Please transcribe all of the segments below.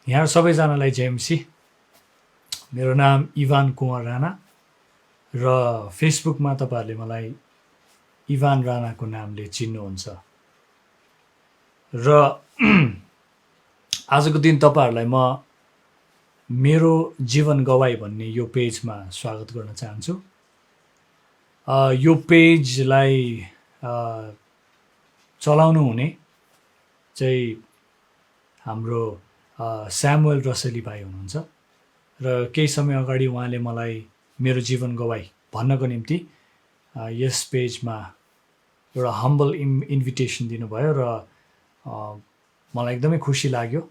यहाँ सबैजनालाई जेएमसी। मेरो नाम इभान कुँवर राणा र फेसबुकमा तपाईँहरूले मलाई इभान राणाको नामले चिन्नुहुन्छ। र आजको दिन तपाईँहरूलाई म मेरो जीवन गवाई भन्ने यो पेजमा स्वागत गर्न चाहन्छु। यो पेजलाई चलाउनु हुने चाहिँ हाम्रो स्यामुएल रसेली भाइ हुनुहुन्छ र केही समय अगाडि उहाँले मलाई मेरो जीवन गवाई भन्नको निम्ति यस पेजमा एउटा हम्बल इन्भिटेसन दिनुभयो र मलाई एकदमै खुसी लाग्यो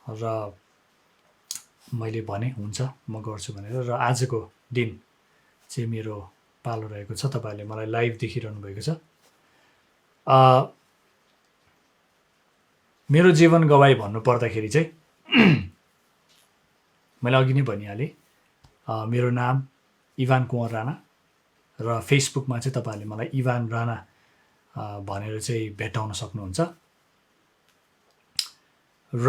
र मैले भने हुन्छ म गर्छु भनेर। र आजको दिन चाहिँ मेरो पालो रहेको छ। तपाईँहरूले मलाई लाइभ देखिरहनु भएको छ। मेरो जीवन गवाई भन्नुपर्दाखेरि चाहिँ मैले अघि नै भनिहालेँ, मेरो नाम इभान कुँवर राणा र फेसबुकमा चाहिँ तपाईँहरूले मलाई इभान राणा भनेर चाहिँ भेटाउन सक्नुहुन्छ। र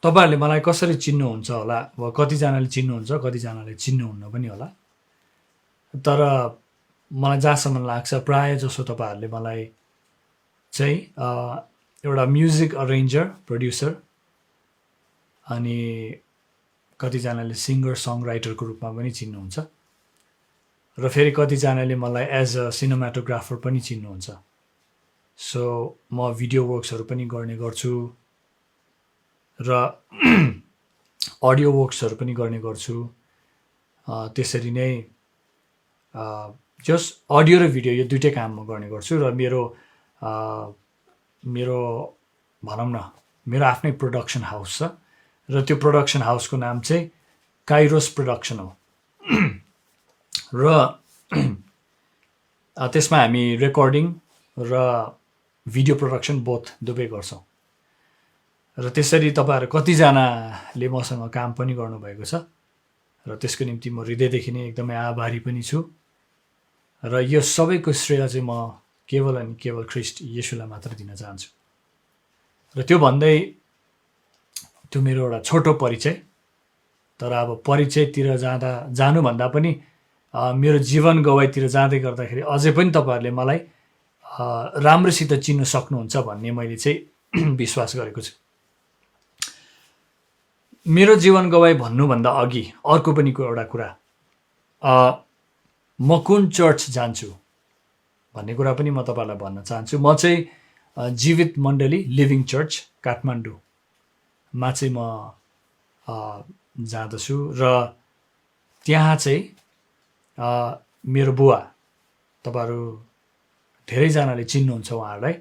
तपाईँहरूले मलाई कसरी चिन्नुहुन्छ होला, वा कतिजनाले चिन्नुहुन्छ, कतिजनाले चिन्नुहुन्न पनि होला। तर मलाई जहाँसम्म लाग्छ प्रायः जसो तपाईँहरूले मलाई चाहिँ एउटा म्युजिक अरेन्जर, प्रड्युसर, अनि कतिजनाले सिङ्गर सङ राइटरको रूपमा पनि चिन्नुहुन्छ र फेरि कतिजनाले मलाई एज अ सिनेमाटोग्राफर पनि चिन्नुहुन्छ। सो म भिडियो वर्क्सहरू पनि गर्ने गर्छु र अडियो वर्क्सहरू पनि गर्ने गर्छु। त्यसरी नै जस्ट अडियो र भिडियो यो दुइटै काम म गर्ने गर्छु। र मेरो भनौँ न मेरो आफ्नै प्रोडक्सन हाउस छ र त्यो प्रोडक्सन हाउसको नाम चाहिँ काइरोस प्रोडक्सन हो। र त्यसमा हामी रेकर्डिङ र भिडियो प्रोडक्सन बोथ दुवै गर्छौँ। र त्यसरी तपाईँहरू कतिजनाले मसँग काम पनि गर्नुभएको छ र त्यसको निम्ति म हृदयदेखि नै एकदमै आभारी पनि छु। र यो सबैको श्रेय चाहिँ म केवल अनि केवल ख्रिस्ट येशूलाई मात्र दिन चाहन्छु। र त्यो भन्दै त्यो मेरो एउटा छोटो परिचय। तर अब परिचयतिर जानुभन्दा पनि मेरो जीवन गवाईतिर जाँदै गर्दाखेरि अझै पनि तपाईँहरूले मलाई राम्रोसित चिन्न सक्नुहुन्छ भन्ने मैले चाहिँ विश्वास गरेको छु। मेरो जीवन गवाई भन्नुभन्दा अघि अर्को पनि एउटा कुरा, म कुन चर्च जान्छु भन्ने कुरा पनि म तपाईँहरूलाई भन्न चाहन्छु। म चाहिँ जीवित मण्डली लिभिङ चर्च काठमाडौँमा चाहिँ म जाँदछु र त्यहाँ चाहिँ मेरो बुवा, तपाईँहरू धेरैजनाले चिन्नुहुन्छ उहाँहरूलाई,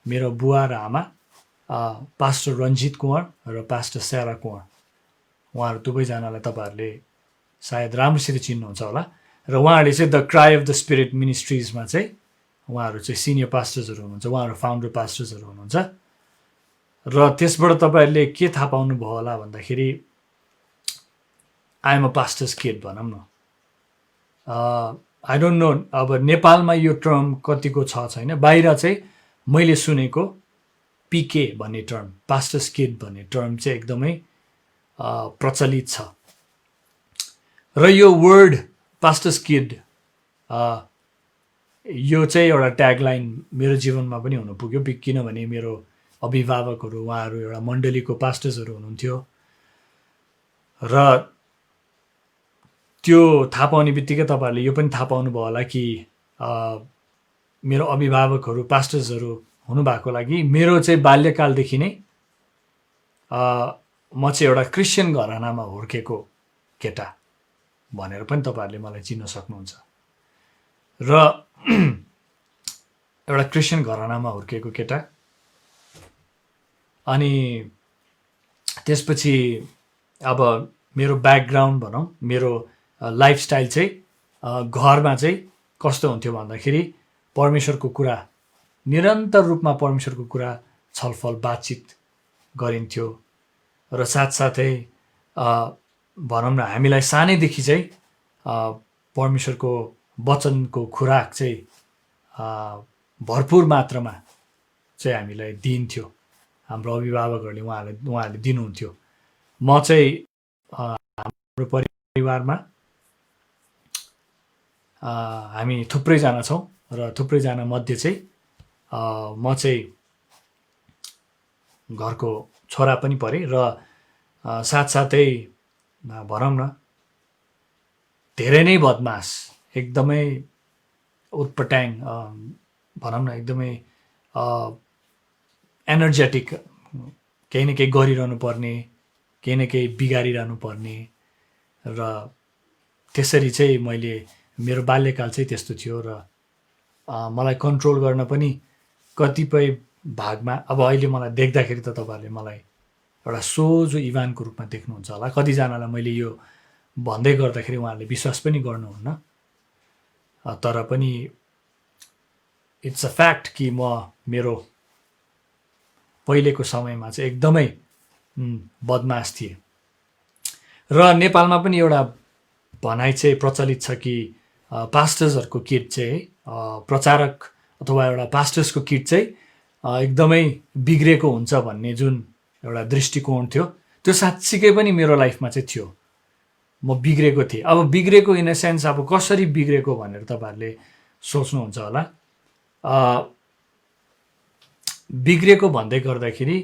मेरो बुवा र आमा पास्टर रञ्जित कुँवर र पास्टर स्यारा कुँवर, उहाँहरू दुवैजनालाई तपाईँहरूले सायद राम्रोसित चिन्नुहुन्छ होला। र उहाँहरूले चाहिँ the cry of the spirit मिनिस्ट्रिजमा चाहिँ उहाँहरू चाहिँ सिनियर पास्टर्सहरू हुनुहुन्छ, उहाँहरू फाउन्डर पास्टर्सहरू हुनुहुन्छ। र त्यसबाट तपाईँहरूले के थाहा पाउनुभयो होला भन्दाखेरि I am a pastor's kid भनौँ न। आई डोन्ट नो अब नेपालमा यो टर्म कतिको छ छैन, बाहिर चाहिँ मैले सुनेको पिके भन्ने टर्म, पास्टर्स किड भन्ने टर्म चाहिँ एकदमै प्रचलित छ। र यो वर्ड पास्टर्स किड यो चाहिँ एउटा ट्यागलाइन मेरो जीवनमा पनि हुन पुग्यो, किनभने मेरो अभिभावकहरू उहाँहरू एउटा मण्डलीको पास्टर्सहरू हुनुहुन्थ्यो। र त्यो थाहा पाउने बित्तिकै तपाईँहरूले यो पनि थाहा पाउनुभयो होला कि मेरो अभिभावकहरू पास्टर्सहरू हुनुभएको लागि मेरो चाहिँ बाल्यकालदेखि नै म चाहिँ एउटा क्रिस्चियन घरानामा हुर्केको केटा भनेर पनि तपाईँहरूले मलाई चिन्न सक्नुहुन्छ। र एउटा क्रिस्चियन घरानामा हुर्केको केटा, अनि त्यसपछि अब मेरो ब्याकग्राउन्ड भनौँ, मेरो लाइफस्टाइल चाहिँ घरमा चाहिँ कस्तो हुन्थ्यो भन्दाखेरि परमेश्वरको कुरा, निरन्तर रूपमा परमेश्वरको कुरा छलफल बातचित गरिन्थ्यो। र साथसाथै भनौँ न हामीलाई सानैदेखि चाहिँ परमेश्वरको वचनको खुराक चाहिँ भरपुर मात्रामा चाहिँ हामीलाई दिइन्थ्यो। हाम्रो अभिभावकहरूले उहाँहरूले दिनुहुन्थ्यो। म चाहिँ हाम्रो परिवारमा हामी थुप्रैजना छौँ र थुप्रैजना मध्ये चाहिँ म चाहिँ घरको छोरा पनि परेँ र साथसाथै भनौँ न धेरै नै बदमास, एकदमै उटपटाङ, भनौँ न एकदमै एनर्जेटिक, केही न केही गरिरहनु पर्ने, केही न केही बिगारिरहनु पर्ने। र त्यसरी चाहिँ मैले मेरो बाल्यकाल चाहिँ त्यस्तो थियो। र मलाई कन्ट्रोल गर्न पनि कतिपय भागमा, अब अहिले मलाई देख्दाखेरि त तपाईँहरूले मलाई एउटा सोझो इभानको रूपमा देख्नुहुन्छ होला। कतिजनालाई मैले यो भन्दै गर्दाखेरि उहाँहरूले विश्वास पनि गर्नुहुन्न, तर पनि इट्स अ फ्याक्ट कि म मेरो पहिलेको समयमा चाहिँ एकदमै बदमास थिएँ। र नेपालमा पनि एउटा भनाइ चाहिँ प्रचलित छ कि पास्टर्सहरूको किड चाहिँ प्रचारक अथवा एउटा पास्टर्सको किड चाहिँ एकदमै बिग्रेको हुन्छ भन्ने जुन एउटा दृष्टिकोण थियो, त्यो साँच्चीकै पनि मेरो लाइफमा चाहिँ थियो। म बिग्रेको थिएँ। अब बिग्रेको इन अ सेन्स अब कसरी बिग्रेको भनेर तपाईँहरूले सोच्नुहुन्छ होला। बिग्रेको भन्दै गर्दाखेरि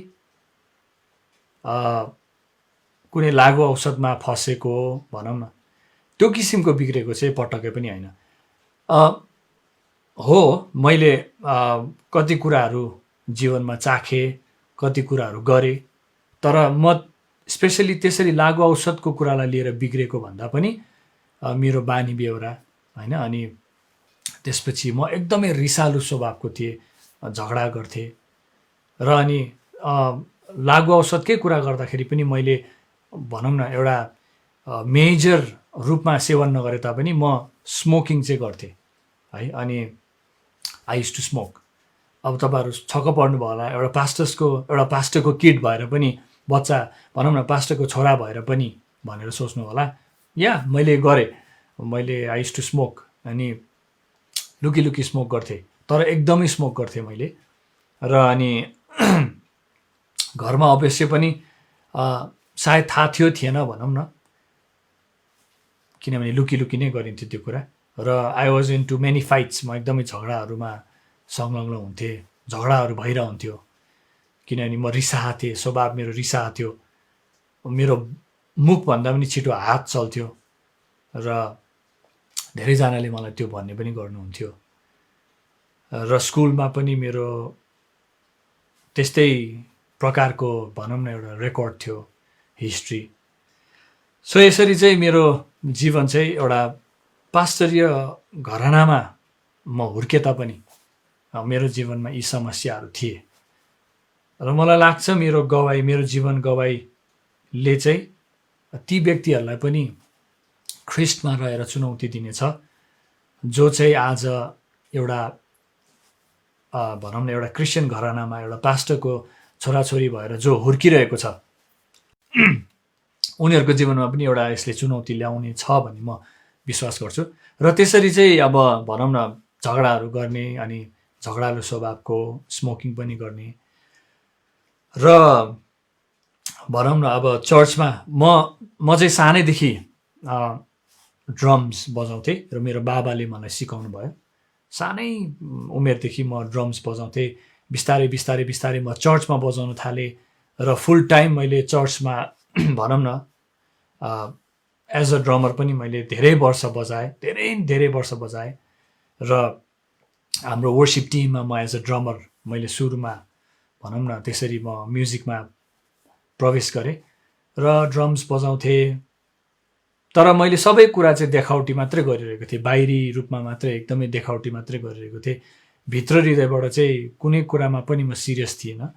कुनै लागु औषधमा फसेको भनौँ न, त्यो किसिमको बिग्रेको चाहिँ पटक्कै पनि होइन। हो, मैले कति कुराहरू जीवनमा चाखेँ, कति कुराहरू गरेँ, तर म स्पेसली त्यसरी लागु औषधको कुरालाई लिएर बिग्रेको भन्दा पनि मेरो बानी बेहोरा होइन। अनि त्यसपछि म एकदमै रिसालु स्वभावको थिएँ, झगडा गर्थेँ। र अनि लागु औषधकै कुरा गर्दाखेरि पनि मैले भनौँ न एउटा मेजर रूपमा सेवन नगरे तापनि म स्मोकिङ चाहिँ गर्थेँ है। अनि आई युज टु स्मोक। अब तपाईँहरू छक्क पर्नुभयो होला, एउटा पास्टरको किड भएर पनि, बच्चा भनौँ न पास्टरको छोरा भएर पनि भनेर सोच्नु होला। या मैले गरेँ, मैले आई युज टु स्मोक। अनि लुकी लुकी स्मोक गर्थेँ, तर एकदमै स्मोक गर्थेँ मैले। र अनि घरमा अवश्य पनि सायद थाहा थियो थिएन भनौँ न, किनभने लुकी लुकी नै गरिन्थ्यो त्यो कुरा। र I was in too many fights. म एकदमै झगडाहरूमा संलग्न हुन्थेँ, झगडाहरू भइरहन्थ्यो, किनभने म रिसाहा थिएँ, स्वभाव मेरो रिसाहा थियो। मेरो मुखभन्दा पनि छिटो हात चल्थ्यो र धेरैजनाले मलाई त्यो भन्ने पनि गर्नुहुन्थ्यो। र स्कुलमा पनि मेरो त्यस्तै प्रकारको भनौँ न एउटा रेकर्ड थियो, हिस्ट्री। सो यसरी चाहिँ मेरो जीवन चाहिँ एउटा पास्टरीय घरानामा म हुर्के तापनि मेरो जीवनमा यी समस्याहरू थिए। र मलाई लाग्छ मेरो जीवन गवाईले चाहिँ ती व्यक्तिहरूलाई पनि ख्रिस्टमा रहेर चुनौती दिनेछ, जो चाहिँ आज एउटा भनौँ न एउटा क्रिस्चियन घरानामा एउटा पास्टरको छोराछोरी भएर जो हुर्किरहेको छ, उनीहरूको जीवनमा पनि एउटा यसले चुनौती ल्याउने छ भन्ने म विश्वास गर्छु। र त्यसरी चाहिँ अब भनौँ न झगडाहरू गर्ने, अनि झगडालु स्वभावको, स्मोकिङ पनि गर्ने। र भनौँ न अब चर्चमा म चाहिँ सानैदेखि ड्रम्स बजाउँथेँ र मेरो बाबाले मलाई सिकाउनु भयो। सानै उमेरदेखि म ड्रम्स बजाउँथेँ। बिस्तारै बिस्तारै बिस्तारै म चर्चमा बजाउन थालेँ र फुल टाइम मैले चर्चमा भनौँ न एज अ ड्रमर पनि मैले धेरै वर्ष बजाएँ, धेरै वर्ष बजाएँ। र हाम्रो वर्सिप टिममा म एज अ ड्रमर मैले सुरुमा भनौँ न त्यसरी म म्युजिकमा प्रवेश गरेँ र ड्रम्स बजाउँथेँ। तर मैले सबै कुरा चाहिँ देखावटी मात्रै गरिरहेको थिएँ, बाहिरी रूपमा मात्रै एकदमै देखावटी मात्रै गरिरहेको थिएँ। भित्र हृदयबाट चाहिँ कुनै कुरामा पनि म सिरियस थिइनँ।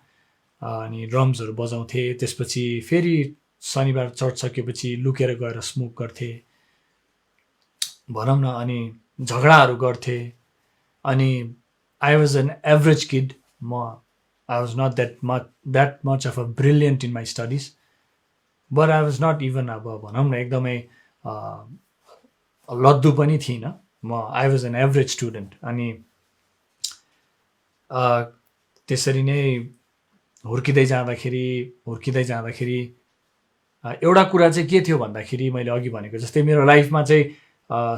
अनि ड्रम्सहरू बजाउँथेँ, त्यसपछि फेरि शनिबार चर्च सकेपछि लुकेर गएर स्मोक गर्थेँ भनौँ न, अनि झगडाहरू गर्थेँ। अनि I was an average kid. I was not that much of a brilliant in my studies, but I was not even अब भनौँ न एकदमै लद्दु पनि थिइनँ म। I was an average student. अनि त्यसरी नै हुर्किँदै जाँदाखेरि एउटा कुरा चाहिँ के थियो भन्दाखेरि मैले अघि भनेको जस्तै मेरो लाइफमा चाहिँ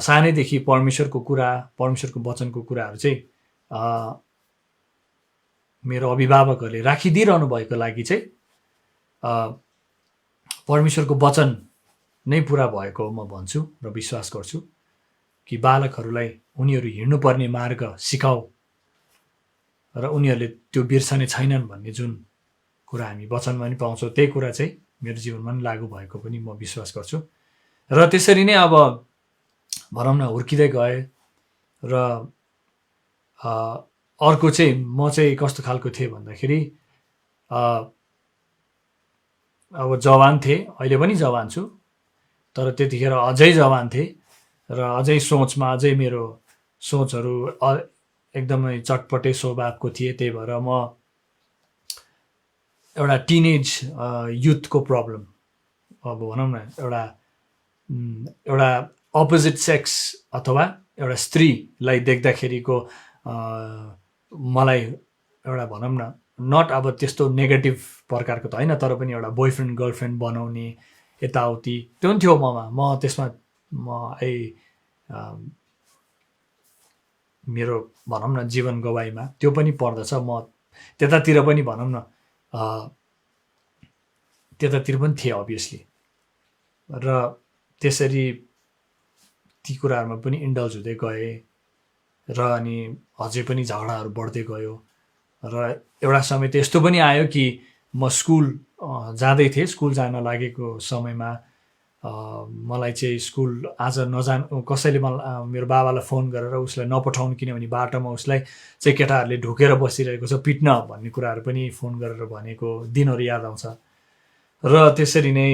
सानैदेखि परमेश्वरको वचनको कुराहरू चाहिँ मेरो अभिभावकहरूले राखिदिइरहनु भएको लागि चाहिँ परमेश्वरको वचन नै पुरा भएको म भन्छु र विश्वास गर्छु कि बालकहरूलाई उनीहरू हिँड्नुपर्ने मार्ग सिकाऊ र उनीहरूले त्यो बिर्सने छैनन् भन्ने जुन कुरा हामी वचनमा पनि पाउँछौँ त्यही कुरा चाहिँ मेरो जीवनमा पनि लागू भएको पनि म विश्वास गर्छु र त्यसरी नै अब भनौँ न हुर्किँदै गएँ र अर्को चाहिँ म चाहिँ कस्तो खालको थिएँ भन्दाखेरि अब जवान थिएँ, अहिले पनि जवान छु, तर त्यतिखेर अझै जवान थिएँ र अझै सोचमा अझै मेरो सोचहरू एकदमै चटपटे स्वभावको थिए। त्यही भएर म एउटा टिनेज युथको प्रब्लम, अब भनौँ न एउटा अपोजिट सेक्स अथवा एउटा स्त्रीलाई देख्दाखेरिको मलाई एउटा भनौँ न नट अब त्यस्तो नेगेटिभ प्रकारको त होइन, तर पनि एउटा बोयफ्रेन्ड गर्लफ्रेन्ड बनाउने यताउति त्यो पनि थियो ममा। म त्यसमा मेरो भनौँ न जीवन गवाईमा त्यो पनि पर्दछ। म त्यतातिर पनि भनौँ न त्यतातिर पनि थिएँ अभियसली, र त्यसरी ती कुराहरूमा पनि इन्डल्ज हुँदै गएँ र अनि अझै पनि झगडाहरू बढ्दै गयो। र एउटा समय त यस्तो पनि आयो कि म स्कुल जाँदै थिएँ, स्कुल जान लागेको समयमा मलाई चाहिँ स्कुल आज कसैले मेरो बाबालाई फोन गरेर उसलाई नपठाउनु, किनभने बाटोमा उसलाई चाहिँ केटाहरूले ढोकेर बसिरहेको छ, पिट्न भन्ने कुराहरू पनि फोन गरेर भनेको दिनहरू याद आउँछ। र त्यसरी नै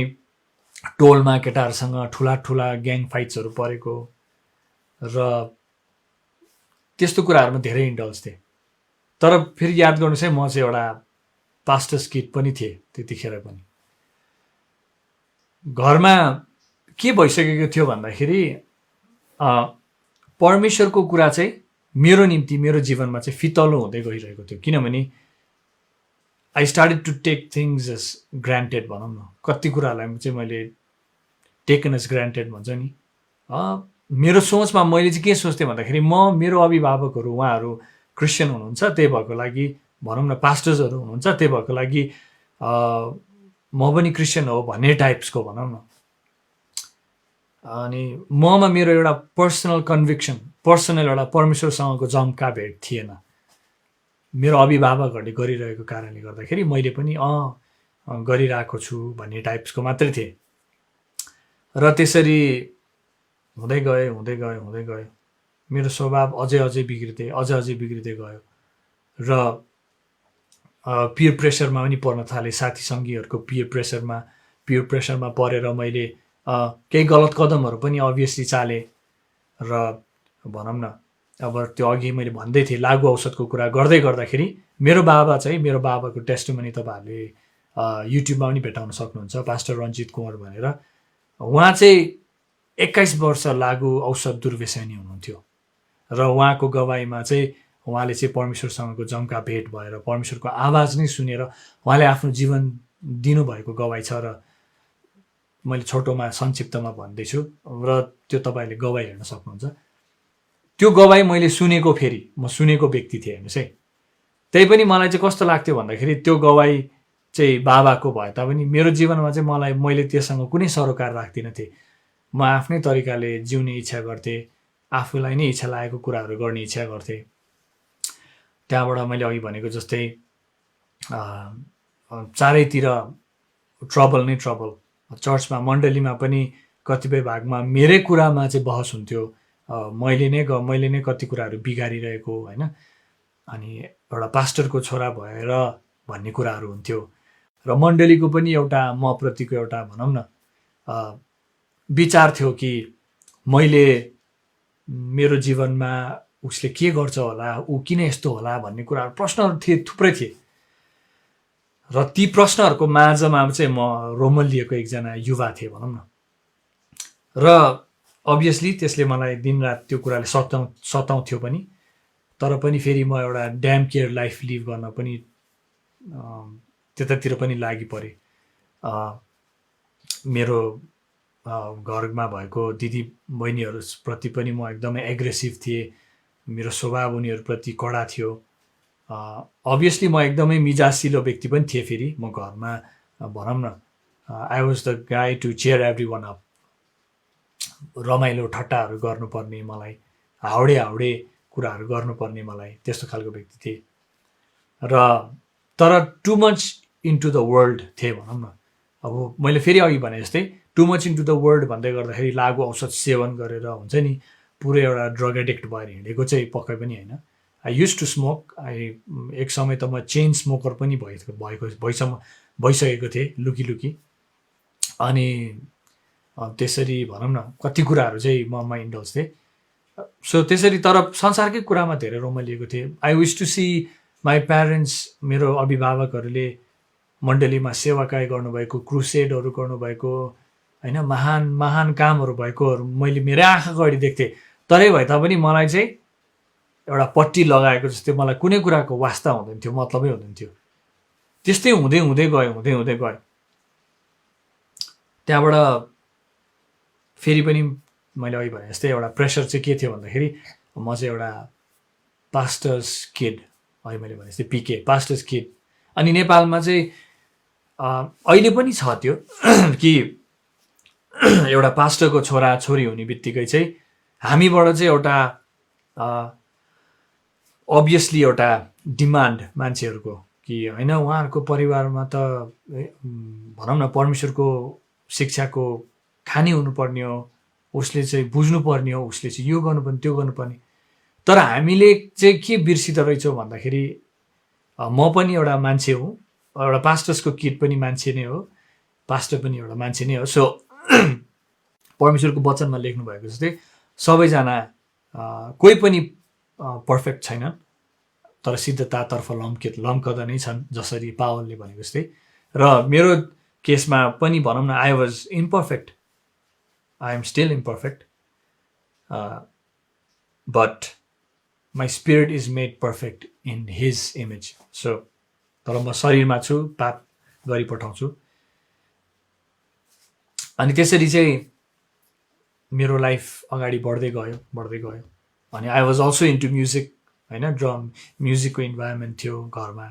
टोलमा केटाहरूसँग ठुला ग्याङ फाइट्सहरू परेको र त्यस्तो कुराहरूमा धेरै इन्डल्ज थिएँ। तर फेरि याद गर्नुहोस् है, म चाहिँ एउटा पास्टर्स किड पनि थिएँ त्यतिखेर पनि। घरमा के भइसकेको थियो भन्दाखेरि परमेश्वरको कुरा चाहिँ मेरो निम्ति मेरो जीवनमा चाहिँ फितलो हुँदै गइरहेको थियो, किनभने I started to take things as granted भनौँ न। कति कुराहरूलाई चाहिँ मैले टेकन एज ग्रान्टेड भन्छ नि। मेरो सोचमा मैले चाहिँ के सोच्थेँ भन्दाखेरि मेरो अभिभावकहरू उहाँहरू क्रिस्चियन हुनुहुन्छ, त्यही भएको लागि भनौँ न पास्टर्सहरू हुनुहुन्छ, त्यही भएको लागि म पनि क्रिस्चियन हो भन्ने टाइप्सको भनौँ न। अनि ममा मेरो एउटा पर्सनल कन्भिक्सन, पर्सनल एउटा परमेश्वरसँगको जम्का भेट थिएन। मेरो अभिभावकहरूले गरिरहेको कारणले गर्दाखेरि मैले पनि गरिरहेको छु भन्ने टाइप्सको मात्रै थिएँ। र त्यसरी हुँदै गयो मेरो स्वभाव अझै बिग्रिँदै गयो र पियर प्रेसरमा पनि पर्न थालेँ। साथी सङ्गीहरूको पियर प्रेसरमा परेर मैले केही गलत कदमहरू पनि अभियसली चालेँ। र भनौँ न अब त्यो अघि मैले भन्दै थिएँ लागु औषधको कुरा गर्दै गर्दाखेरि मेरो बाबाको टेस्टिमनी तपाईँहरूले युट्युबमा पनि भेटाउन सक्नुहुन्छ, पास्टर रञ्जित कुँवर भनेर। उहाँ चाहिँ 21 वर्ष लागु औषध दुर्व्यसनी हुनुहुन्थ्यो र उहाँको गवाईमा चाहिँ उहाँले चाहिँ परमेश्वरसँगको जम्का भेट भएर परमेश्वरको आवाज नै सुनेर उहाँले आफ्नो जीवन दिनुभएको गवाई छ। र मैले छोटोमा संक्षिप्तमा भन्दैछु र त्यो तपाईँहरूले गवाई हेर्न सक्नुहुन्छ। त्यो गवाई मैले म सुनेको व्यक्ति थिएँ हेर्नुहोस् है। त्यही पनि मलाई चाहिँ कस्तो लाग्थ्यो भन्दाखेरि त्यो गवाई चाहिँ बाबाको भए तापनि मेरो जीवनमा चाहिँ मैले त्योसँग कुनै सरोकार राख्दिनँ थिएँ। म आफ्नै तरिकाले जिउने इच्छा गर्थेँ, आफूलाई नै इच्छा लागेको कुराहरू गर्ने इच्छा गर्थेँ। त्यहाँबाट मैले अघि भनेको जस्तै चारैतिर ट्रबल नै ट्रबल। चर्चमा मण्डलीमा पनि कतिपय भागमा मेरै कुरामा चाहिँ बहस हुन्थ्यो, मैले नै कति कुराहरू बिगारिरहेको होइन, अनि एउटा पास्टरको छोरा भएर भन्ने कुराहरू हुन्थ्यो। र मण्डलीको पनि एउटा म प्रतिको एउटा भनौँ न विचार थियो कि मेरो जीवनमा उसले के गर्छ होला, ऊ किन यस्तो होला भन्ने कुराहरू प्रश्नहरू थुप्रै थिए। र ती प्रश्नहरूको माझमा चाहिँ म रोमलिएको एकजना युवा थिएँ भनौँ न। र अभियसली त्यसले मलाई दिनरात त्यो कुराले सताउँथ्यो पनि, तर पनि फेरि म एउटा ड्याम केयर लाइफ लिभ गर्न पनि त्यतातिर पनि लागि परेँ। मेरो घरमा भएको दिदी बहिनीहरूप्रति पनि म एकदमै एग्रेसिभ थिएँ। मेरो स्वभाव उनीहरूप्रति कडा थियो। अभियसली म एकदमै मिजासिलो व्यक्ति पनि थिएँ। फेरि म घरमा भनौँ न I was the guy to cheer everyone up. रमाइलो ठट्टाहरू गर्नुपर्ने मलाई, हाउडे कुराहरू गर्नुपर्ने मलाई, त्यस्तो खालको व्यक्ति थिएँ। र तर too much into the world थिएँ भनौँ न। अब मैले फेरि अघि भने जस्तै too much into the world भन्दै गर्दाखेरि लागु औषध सेवन गरेर हुन्छ नि पुरै एउटा ड्रग एडिक्ट भएर हिँडेको चाहिँ पक्कै पनि होइन। I used to smoke. एक समय त म चेन स्मोकर पनि भइसकेको थिएँ लुकी। अनि त्यसरी भनौँ न कति कुराहरू चाहिँ ममा इन्डल्ज थिएँ। सो त्यसरी तर संसारकै कुरामा धेरै रमाइलिएको थिएँ। I wish to see my parents, मेरो अभिभावकहरूले मण्डलीमा सेवाकाय गर्नुभएको, क्रुसेडहरू गर्नुभएको, होइन, महान कामहरू भएकोहरू मैले मेरो आँखाको अगाडि देख्थेँ। तरै भए तापनि मलाई चाहिँ एउटा पट्टी लगाएको जस्तै मलाई कुनै कुराको वास्ता हुँदैन थियो, मतलबै हुँदैन थियो। त्यस्तै हुँदै गयो। त्यहाँबाट फेरि पनि मैले अघि भने जस्तै एउटा प्रेसर चाहिँ के थियो भन्दाखेरि म चाहिँ एउटा पास्टर्स किड, अघि मैले भने जस्तै पिके पास्टर्स किड। अनि नेपालमा चाहिँ अहिले पनि छ त्यो कि एउटा पास्टरको छोरा छोरी हुने बित्तिकै चाहिँ हामीबाट चाहिँ एउटा अभियसली एउटा डिमान्ड मान्छेहरूको कि होइन उहाँहरूको परिवारमा त भनौँ न परमेश्वरको शिक्षाको खानी हुनुपर्ने हो, उसले चाहिँ बुझ्नुपर्ने हो, उसले चाहिँ यो गर्नुपर्ने त्यो गर्नुपर्ने। तर हामीले चाहिँ के बिर्सिँदो रहेछौँ भन्दाखेरि म पनि एउटा मान्छे हुँ, एउटा पास्टर्सको किड पनि मान्छे नै हो, पास्टर पनि एउटा मान्छे नै हो। सो परमेश्वरको वचनमा लेख्नु भएको जस्तै सबैजना कोही पनि पर्फेक्ट छैनन्, तर सिद्धतातर्फ लम्कदा नै छन्, जसरी पावलले भनेको जस्तै। र मेरो केसमा पनि भनौँ न I was imperfect, I am still imperfect, but my spirit is made perfect in his image. So तर म शरीरमा छु, पाप गरिपठाउँछु। अनि त्यसरी चाहिँ मेरो लाइफ अगाडि बढ्दै गयो। अनि I was also into music, होइन, ड्रम म्युजिकको इन्भाइरोमेन्ट थियो घरमा।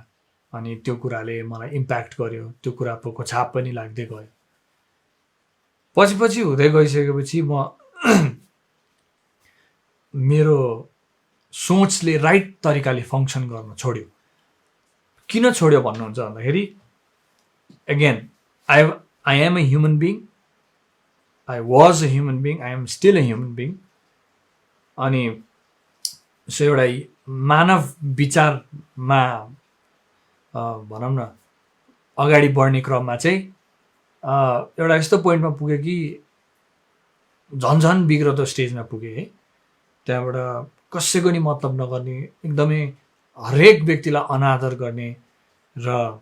अनि त्यो कुराले मलाई इम्प्याक्ट गर्यो, त्यो कुराको छाप पनि लाग्दै गयो। पछि हुँदै गइसकेपछि म मेरो सोचले राइट तरिकाले फङ्सन गर्न छोड्यो। किन छोड्यो भन्नुहुन्छ भन्दाखेरि again I am a human being, I was a human being, I am still a human being. अनि सो एउटा मानव विचारमा भनौँ न अगाडि बढ्ने क्रममा चाहिँ एउटा यस्तो पोइन्टमा पुग्यो कि झन् बिग्रदो स्टेजमा पुगेँ है। त्यहाँबाट कसैको नि मतलब नगर्ने, एकदमै हरेक व्यक्तिलाई अनादर गर्ने र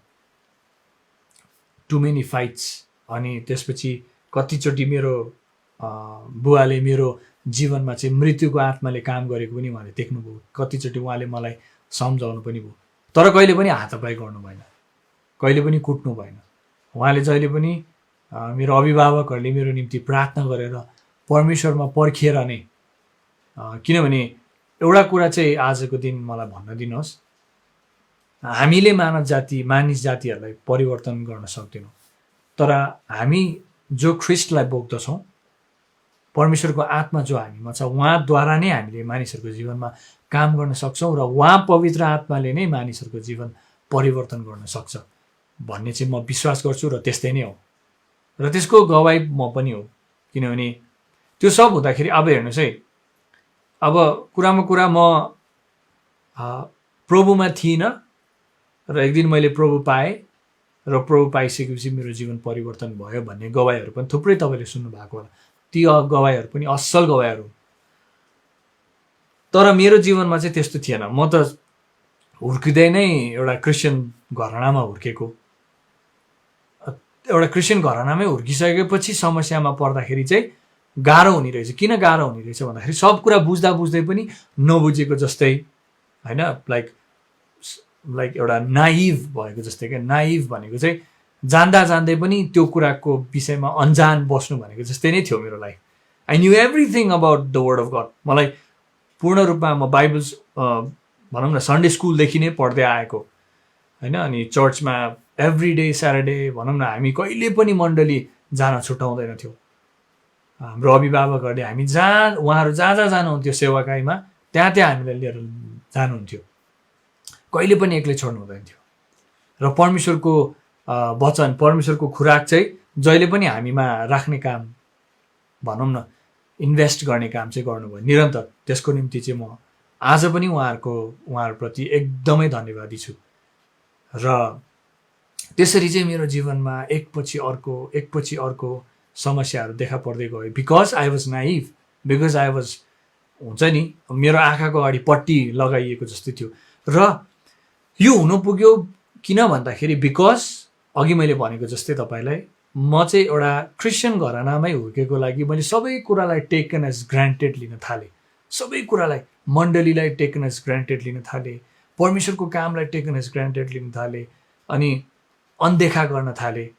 टु मेनी फाइट्स। अनि त्यसपछि कतिचोटि मेरो बुवाले मेरो जीवनमा चाहिँ मृत्युको आत्माले काम गरेको पनि उहाँले देख्नुभयो। कतिचोटि उहाँले मलाई सम्झाउनु पनि भयो, तर कहिले पनि हातापाई गर्नु भएन, कहिले पनि कुट्नु भएन। उहाँले जहिले पनि मेरो अभिभावकहरूले मेरो निम्ति प्रार्थना गरेर परमेश्वरमा पर्खिएर नै, किनभने एउटा कुरा चाहिँ आजको दिन मलाई भन्न दिनुहोस्, हामीले मानिस जातिहरूलाई परिवर्तन गर्न सक्दैनौँ, तर हामी जो ख्रिस्टलाई बोक्दछौँ, परमेश्वरको आत्मा जो हामीमा छ, उहाँद्वारा नै हामीले मानिसहरूको जीवनमा काम गर्न सक्छौँ र उहाँ पवित्र आत्माले नै मानिसहरूको जीवन परिवर्तन गर्न सक्छ भन्ने चाहिँ म विश्वास गर्छु। र त्यस्तै नै हो, र त्यसको गवाई म पनि हो। किनभने त्यो सब हुँदाखेरि अब हेर्नुहोस् है, अब कुरामा कुरा म प्रभुमा थिइनँ र एक दिन मैले प्रभु पाएँ र प्रभु पाइसकेपछि मेरो जीवन परिवर्तन भयो भन्ने गवाईहरू पनि थुप्रै तपाईँले सुन्नु भएको होला। ती गवाईहरू पनि असल गवाईहरू, तर मेरो जीवनमा चाहिँ त्यस्तो थिएन। म त हुर्किँदै नै एउटा क्रिस्चियन घरानामा हुर्केको। एउटा क्रिस्चियन घरानामै हुर्किसकेपछि समस्यामा पर्दाखेरि चाहिँ गाह्रो हुने रहेछ। किन गाह्रो हुने रहेछ भन्दाखेरि सब कुरा बुझ्दा पनि नबुझेको जस्तै, होइन, लाइक लाइक एउटा नाइभ भएको जस्तै क्या। नाइभ भनेको चाहिँ जान्दा जान्दै पनि त्यो कुराको विषयमा अन्जान बस्नु भनेको जस्तै नै थियो मेरो life. I knew everything about the word of God. मलाई पूर्ण रूपमा म बाइबल भनौँ न सन्डे स्कुलदेखि नै पढ्दै आएको होइन। अनि चर्चमा एभ्री डे स्याटरडे भनौँ न हामी कहिले पनि मण्डली जान छुट्याउँदैन थियो। हाम्रो अभिभावकहरूले हामी उहाँहरू जहाँ जहाँ जानुहुन्थ्यो सेवाकाईमा त्यहाँ हामीलाई लिएर जानुहुन्थ्यो, कहिले पनि एक्लै छोड्नु हुँदैन थियो। र परमेश्वरको वचन, परमेश्वरको खुराक चाहिँ जहिले पनि हामीमा राख्ने काम भनौँ न, इन्भेस्ट गर्ने काम चाहिँ गर्नुभयो निरन्तर। त्यसको निम्ति चाहिँ म आज पनि उहाँहरूप्रति एकदमै धन्यवादी छु। र त्यसरी चाहिँ मेरो जीवनमा एकपछि अर्को समस्याहरू देखा पर्दै गयो। Because I was naive, because I was हुन्छ नि मेरो आँखाको अगाडि पट्टी लगाइएको जस्तै थियो। र यो हुनु पुग्यो किन भन्दाखेरि बिकज अघि मैले भनेको जस्तै तपाईँलाई म चाहिँ एउटा क्रिस्चियन घरानामै हुर्केको लागि मैले सबै कुरालाई टेकन एज ग्रान्टेड लिन थालेँ। सबै कुरालाई, मण्डलीलाई टेकन एज ग्रान्टेड लिन थालेँ, परमेश्वरको कामलाई टेकन एज ग्रान्टेड लिन थालेँ, अनि अनदेखा गर्न थालेँ।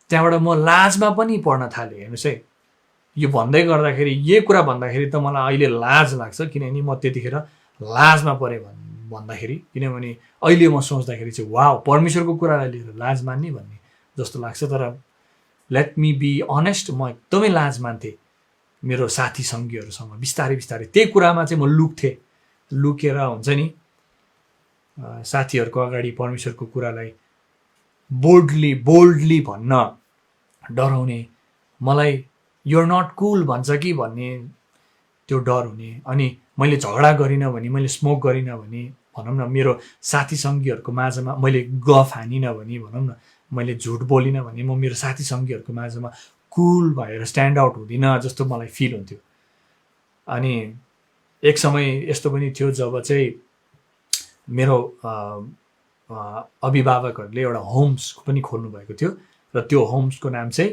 त्यहाँबाट म लाजमा पनि पढ्न थालेँ। हेर्नुहोस् है, यो भन्दै गर्दाखेरि यही कुरा भन्दाखेरि त मलाई अहिले लाज लाग्छ, किनभने म त्यतिखेर लाजमा परेँ भन्दाखेरि। किनभने अहिले म सोच्दाखेरि चाहिँ वाउ, परमेश्वरको कुरालाई लिएर लाज मान्ने भन्ने जस्तो लाग्छ। तर लेट मी बी अनेस्ट, म एकदमै लाज मान्थेँ मेरो साथी सङ्गीहरूसँग। बिस्तारै बिस्तारै त्यही कुरामा चाहिँ म लुकेर हुन्छ नि साथीहरूको अगाडि परमेश्वरको कुरालाई बोल्डली भन्न डराउने, मलाई युआर नट कुल भन्छ कि भन्ने त्यो डर हुने। अनि मैले झगडा गरिनँ भने, मैले स्मोक गरिनँ भने, भनौँ न मेरो साथी सङ्गीहरूको माझमा मैले गफ हानिनँ भने, भनौँ न मैले झुट बोलिनँ भने म मेरो साथी सङ्गीहरूको माझमा कुल भएर स्ट्यान्ड आउट हुँदिनँ जस्तो मलाई फिल हुन्थ्यो। अनि एक समय यस्तो पनि थियो जब चाहिँ मेरो अभिभावकहरूले एउटा होम्स पनि खोल्नु भएको थियो। र त्यो होम्सको नाम चाहिँ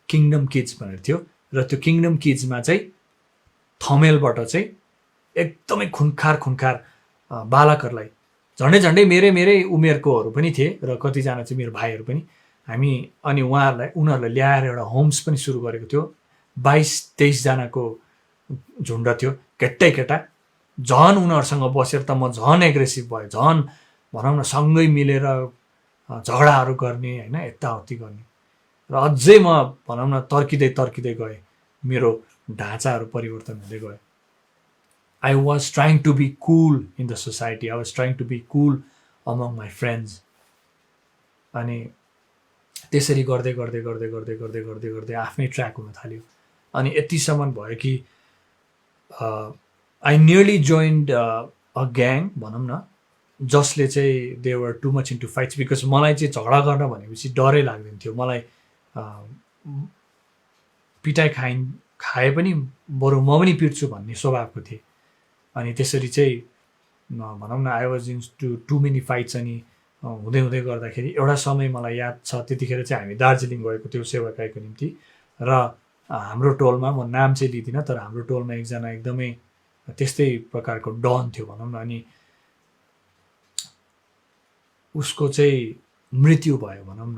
किङडम किड्स भनेर थियो। र त्यो किङडम किड्समा चाहिँ थमेलबाट चाहिँ एकदमै खुनखार बालकहरूलाई, झन्डै मेरै उमेरकोहरू पनि थिए र कतिजना चाहिँ मेरो भाइहरू पनि, हामी अनि उनीहरूलाई ल्याएर एउटा होम्स पनि सुरु गरेको थियो। 22-23 जनाको झुन्ड थियो, केटा। झन् उनीहरूसँग बसेर त म झन् एग्रेसिभ भएँ, झन् भनौँ न सँगै मिलेर झगडाहरू गर्ने होइन, यताउति गर्ने। र अझै म भनौँ न तर्किँदै गएँ, मेरो ढाँचाहरू परिवर्तन हुँदै गयो। I was trying to be cool in the society, I was trying to be cool among my friends. अनि त्यसरी गर्दै आफ्नै ट्र्याक हुन थाल्यो। अनि यतिसम्म भयो कि I nearly joined a gang भनौँ न, जसले चाहिँ they were too much into fights. Because मलाई चाहिँ झगडा गर्न भनेपछि डरै लाग्दैन थियो। मलाई पिटाइ खाए पनि बरु म पनि पिट्छु भन्ने स्वभावको थिएँ। अनि त्यसरी चाहिँ भनौँ न I was in too many fights. अनि हुँदै गर्दाखेरि एउटा समय मलाई याद छ, त्यतिखेर चाहिँ हामी दार्जिलिङ गएको थियो सेवाकाईको निम्ति। र हाम्रो टोलमा, म नाम चाहिँ लिँदिनँ, तर हाम्रो टोलमा एकजना एकदमै त्यस्तै प्रकारको डन थियो भनौँ न। अनि उसको चाहिँ मृत्यु भयो भनौँ न,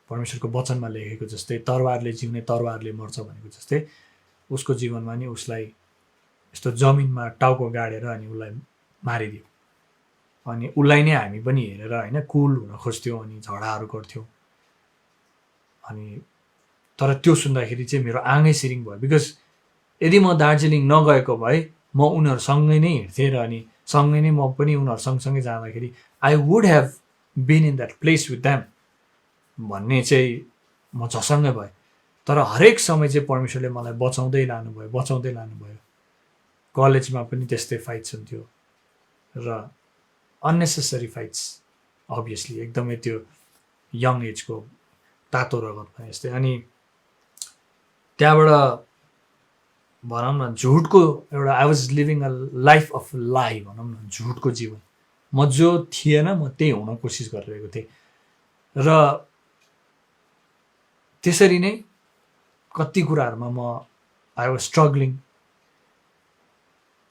परमेश्वरको वचनमा लेखेको जस्तै तरवारले जिउने तरवारले मर्छ भनेको जस्तै उसको जीवनमा नि उसलाई यस्तो जमिनमा टाउको गाडेर अनि उसलाई मारिदियो। अनि उसलाई नै हामी पनि हेरेर होइन कुल हुन खोज्थ्यौँ अनि झगडाहरू गर्थ्यौँ। अनि तर त्यो सुन्दाखेरि चाहिँ मेरो आँगै सिरिङ भयो। बिकज यदि म दार्जिलिङ नगएको भए म उनीहरूसँगै नै हिँड्थेँ र अनि सँगै नै म पनि उनीहरू सँगसँगै जाँदाखेरि I would have been in that place with them भन्ने चाहिँ म झसङ्गै भएँ। तर हरेक समय चाहिँ परमेश्वरले मलाई बचाउँदै लानुभयो। कलेजमा पनि त्यस्तै फाइट्स हुन्थ्यो र अननेसेसरी फाइट्स, अभियसली एकदमै त्यो यङ एजको तातो रगतमा यस्तै। अनि त्यहाँबाट भनौँ न झुटको एउटा, I was living a life of लाई भनौँ न, झुटको जीवन। म जो थिएन म त्यही हुन कोसिस गरिरहेको थिएँ। र त्यसरी नै कति कुराहरूमा म आई वाज स्ट्रगलिङ।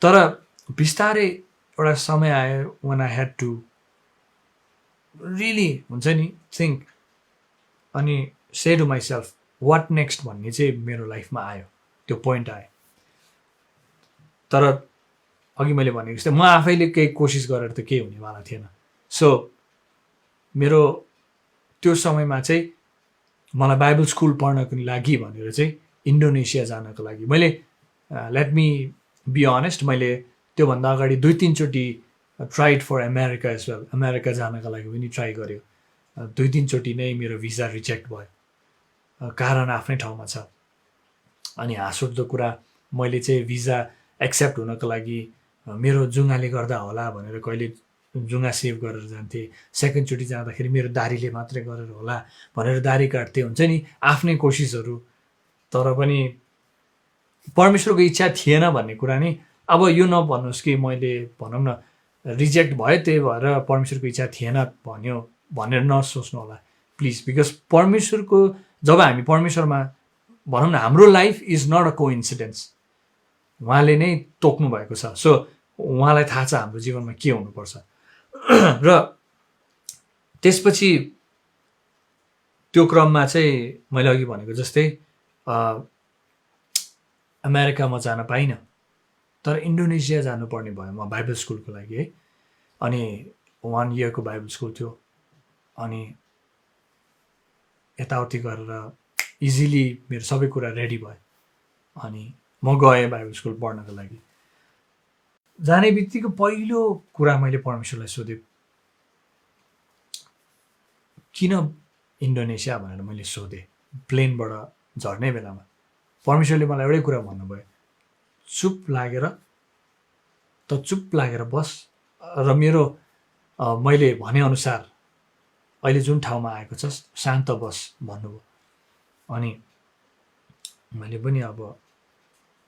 तर बिस्तारै एउटा समय आयो when I had to really हुन्छ नि थिङ्क अनि say to myself what next भन्ने चाहिँ मेरो लाइफमा आयो, त्यो पोइन्ट आयो। तर अघि मैले भनेको जस्तै म आफैले केही कोसिस गरेर त केही हुनेवाला थिएन। सो मेरो त्यो समयमा चाहिँ मलाई बाइबल स्कुल पढ्नको लागि भनेर चाहिँ इन्डोनेसिया जानको लागि मैले लेट मी बी अनेस्ट, मैले त्योभन्दा अगाडि 2-3 चोटि tried for America as well, America जानको लागि पनि ट्राई गऱ्यो। 2-3 चोटि नै मेरो भिजा रिजेक्ट भयो, कारण आफ्नै ठाउँमा छ। अनि हाँसउठ्दो कुरा, मैले चाहिँ भिजा एक्सेप्ट हुनको लागि मेरो जुङ्गाले गर्दा होला भनेर कहिले जुङ्गा सेभ गरेर जान्थेँ। सेकेन्डचोटि जाँदाखेरि मेरो दारीले मात्रै गरेर होला भनेर दारी काट्थेँ, हुन्छ नि आफ्नै कोसिसहरू। तर पनि परमेश्वरको इच्छा थिएन भन्ने कुरा नि, अब यो नभन्नुहोस् कि मैले भनौँ न रिजेक्ट भयो त्यही भएर परमेश्वरको इच्छा थिएन भन्यो भनेर नसोच्नु होला प्लिज। बिकज परमेश्वरको जब हामी परमेश्वरमा भनौँ न, हाम्रो life is not a coincidence, उहाँले नै तोक्नु भएको छ। सो उहाँलाई थाहा छ हाम्रो जीवनमा के हुनुपर्छ। र त्यसपछि त्यो क्रममा चाहिँ मैले अघि भनेको जस्तै अमेरिका म जान पाइनँ, तर इन्डोनेसिया जानुपर्ने भयो म बाइबल स्कुलको लागि है। अनि 1 इयरको बाइबल स्कुल थियो। अनि यताउति गरेर इजिली मेरो सबै कुरा रेडी भयो। अनि म गएँ बाइबल स्कुल पढ्नको लागि। जाने बित्तिकै पहिलो कुरा मैले परमेश्वरलाई सोधेँ, किन इन्डोनेसिया भनेर मैले सोधेँ प्लेनबाट झर्ने बेलामा। परमेश्वरले मलाई एउटै कुरा भन्नुभयो, चुप लागेर बस र मेरो मैले भनेअनुसार अहिले जुन ठाउँमा आएको छस् शान्त बस भन्नुभयो। अनि मैले पनि अब